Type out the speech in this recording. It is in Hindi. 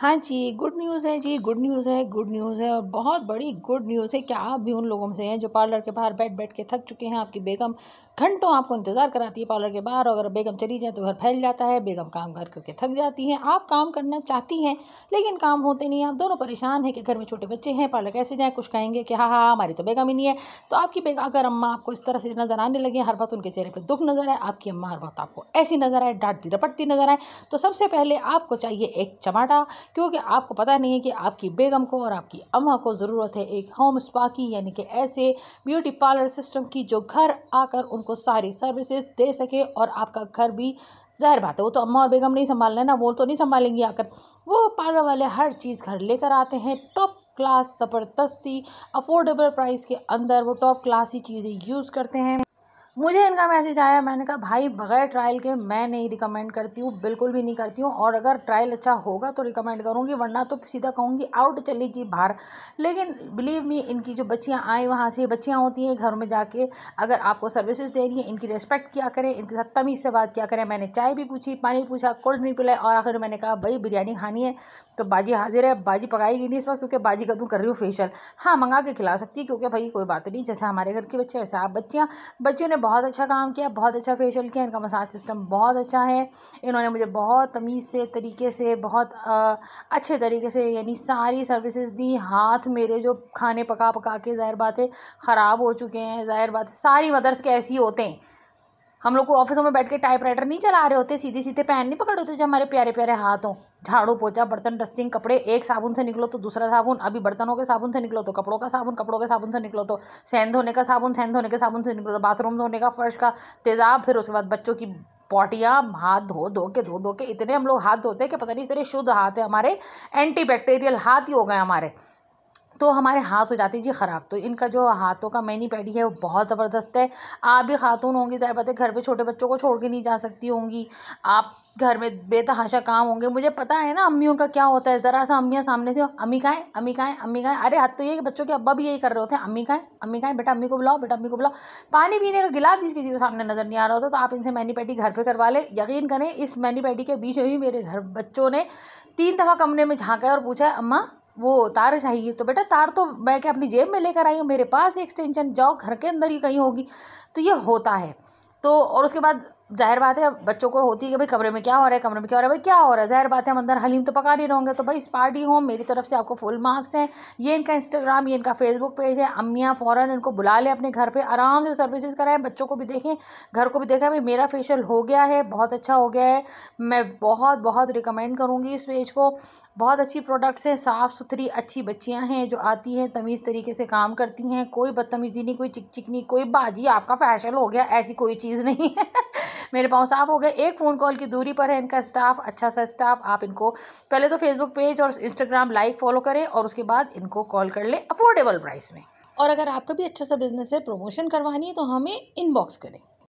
हाँ जी, गुड न्यूज़ है जी, गुड न्यूज़ है, गुड न्यूज़ है और बहुत बड़ी गुड न्यूज़ है कि आप भी उन लोगों में से हैं जो पार्लर के बाहर बैठ-बैठ के थक चुके हैं। आपकी बेगम घंटों आपको इंतज़ार कराती है पार्लर के बाहर और अगर बेगम चली जाए तो घर फैल जाता है, बेगम काम कर कर के थक जाती हैं। आप काम करना चाहती हैं, लेकिन काम होते नहीं हैं। आप दोनों परेशान हैं कि घर में छोटे बच्चे हैं, पार्लर कैसे जाएँ? कुछ कहेंगे कि हाँ, हाँ, हमारी तो बेगम ही नहीं है। तो आपकी अगर अम्मा आपको इस तरह से नज़र आने लगी, हर वक़्त उनके चेहरे पे दुःख नज़र आए, आपकी अम्मा हर वक़्त आपको ऐसी नज़र आए, डाँटती-रपटती नज़र आए, तो सबसे पहले आपको चाहिए एक चमाटा, क्योंकि आपको पता नहीं है कि आपकी बेगम को और आपकी अम्मा को ज़रूरत है एक होम स्पा की, यानी कि ऐसे ब्यूटी पार्लर सिस्टम की जो घर आकर उनको सारी सर्विसेज दे सके और आपका घर भी, ज़ाहिर बात है वो तो अम्मा और बेगम नहीं संभाल रहे ना, वो तो नहीं संभालेंगी आकर, वो पार्लर वाले हर चीज़ घर लेकर आते हैं टॉप क्लास, ज़बरदस्ती अफोर्डेबल प्राइस के अंदर वो टॉप क्लास ही चीज़ें यूज़ करते हैं। मुझे इनका मैसेज आया, मैंने कहा भाई बगैर ट्रायल के मैं नहीं रिकमेंड करती हूँ, बिल्कुल भी नहीं करती हूँ, और अगर ट्रायल अच्छा होगा तो रिकमेंड करूँगी, वरना तो सीधा कहूँगी आउट चली जी बाहर। लेकिन बिलीव मी, इनकी जो बच्चियाँ आई वहाँ से, बच्चियाँ होती हैं घर में जाके, अगर आपको सर्विसेज दे रही हैं इनकी रिस्पेक्ट किया करें, इनके साथ तमीज़ से बात किया करें। मैंने चाय भी पूछी, पानी पूछा, कोल्ड ड्रिंक पिलाई और आखिर मैंने कहा भाई बिरयानी खानी है तो बाजी हाजिर है। बाजी पकाएगी नहीं इस वक्त क्योंकि बाजी का दूँ कर रही हूँ फेशियल, हाँ मंगा के खिला सकती है क्योंकि भाई कोई बात नहीं, जैसे हमारे घर के बच्चे वैसे आप बच्चियों ने बहुत अच्छा काम किया, बहुत अच्छा फेशियल किया, इनका मसाज सिस्टम बहुत अच्छा है। इन्होंने मुझे बहुत तमीज़ से तरीके से, बहुत अच्छे तरीके से, यानी सारी सर्विसेज दी। हाथ मेरे जो खाने पका पका के ज़ाहिर बात है ख़राब हो चुके हैं, ज़ाहिर बात है सारी मदर्स के ऐसे ही होते हैं। हम लोग को ऑफिसों में बैठ के टाइपराइटर नहीं चला रहे होते, सीधे सीधे पैन नहीं पकड़ होते जो हमारे प्यारे प्यारे हाथ हों। झाड़ू पोछा बर्तन डस्टिंग कपड़े, एक साबुन से निकलो तो दूसरा साबुन, अभी बर्तनों के साबुन से निकलो तो कपड़ों का साबुन, कपड़ों के साबुन से निकलो तो सहन धोने का साबुन, सहन धोने के साबुन से निकलो तो बाथरूम धोने का, फर्श का तेज़ाब, फिर उसके बाद बच्चों की पॉटियाँ, हाथ धो के इतने हम लोग हाथ धोते हैं कि पता नहीं इतने शुद्ध हाथ है हमारे, एंटी बैक्टीरियल हाथ ही हो गए हमारे, तो हमारे हाथ हो जाते हैं जी ख़राब। तो इनका जो हाथों का मैनी पैडी है वो बहुत ज़बरदस्त है। आप भी खातून होंगी, ज़ाहिर बात है घर पे छोटे बच्चों को छोड़ के नहीं जा सकती होंगी, आप घर में बेतहाशा काम होंगे, मुझे पता है ना अम्मियों का क्या होता है। ज़रा सा अम्मियाँ सामने से अम्मी कहाँ है, अम्मी कहाँ है, अम्मी कहाँ है, अरे हद तो ये कि बच्चों के अब्बा भी यही कर रहे होते हैं, अम्मी कहाँ है, अम्मी कहाँ है, बेटा अम्मी को बुलाओ, बेटा अम्मी को बुलाओ। पानी पीने का गिलास भी किसी के सामने नज़र नहीं आ रहा होता, तो आप इनसे मैनी पैडी घर पर करवा लें। यकीन करें इस मैनी पैडी के बीच में भी मेरे घर बच्चों ने 3 दफ़ा कमरे में झाँका है और पूछा है अम्मा वो तार चाहिए, तो बेटा तार तो मैं क्या अपनी जेब में लेकर आई हूँ, मेरे पास एक्सटेंशन, जाओ घर के अंदर ही कहीं होगी। तो ये होता है। तो और उसके बाद ज़ाहिर बात है बच्चों को होती है कि भाई कमरे में क्या हो रहा है, कमरे में क्या हो रहा है, भाई क्या हो रहा है, ज़ाहिर बात है हम अंदर हलीम तो पका नहीं रहोगे। तो भाई स्पार्टी होम मेरी तरफ से आपको फुल मार्क्स हैं। ये इनका इंस्टाग्राम, ये इनका फेसबुक पेज है। अम्मियाँ फ़ौरन इनको बुला लें अपने घर पे, आराम से सर्विसेज कराएं, बच्चों को भी देखें, घर को भी देखा। भाई मेरा फेशियल हो गया है, बहुत अच्छा हो गया है, मैं बहुत बहुत रिकमेंड करूँगी इस पेज को। बहुत अच्छी प्रोडक्ट्स हैं, साफ़ सुथरी अच्छी बच्चियां हैं जो आती हैं, तमीज़ तरीके से काम करती हैं, कोई बदतमीज़ी नहीं, कोई चिक चिक नहीं, कोई बाजी आपका फैशन हो गया, ऐसी कोई चीज़ नहीं है। मेरे पाँव साफ हो गए। एक फ़ोन कॉल की दूरी पर है इनका स्टाफ, अच्छा सा स्टाफ। आप इनको पहले तो फेसबुक पेज और इंस्टाग्राम लाइक फॉलो करें और उसके बाद इनको कॉल कर लें अफोर्डेबल प्राइस में। और अगर आपका भी अच्छा सा बिजनेस है, प्रमोशन करवानी है तो हमें इनबॉक्स करें।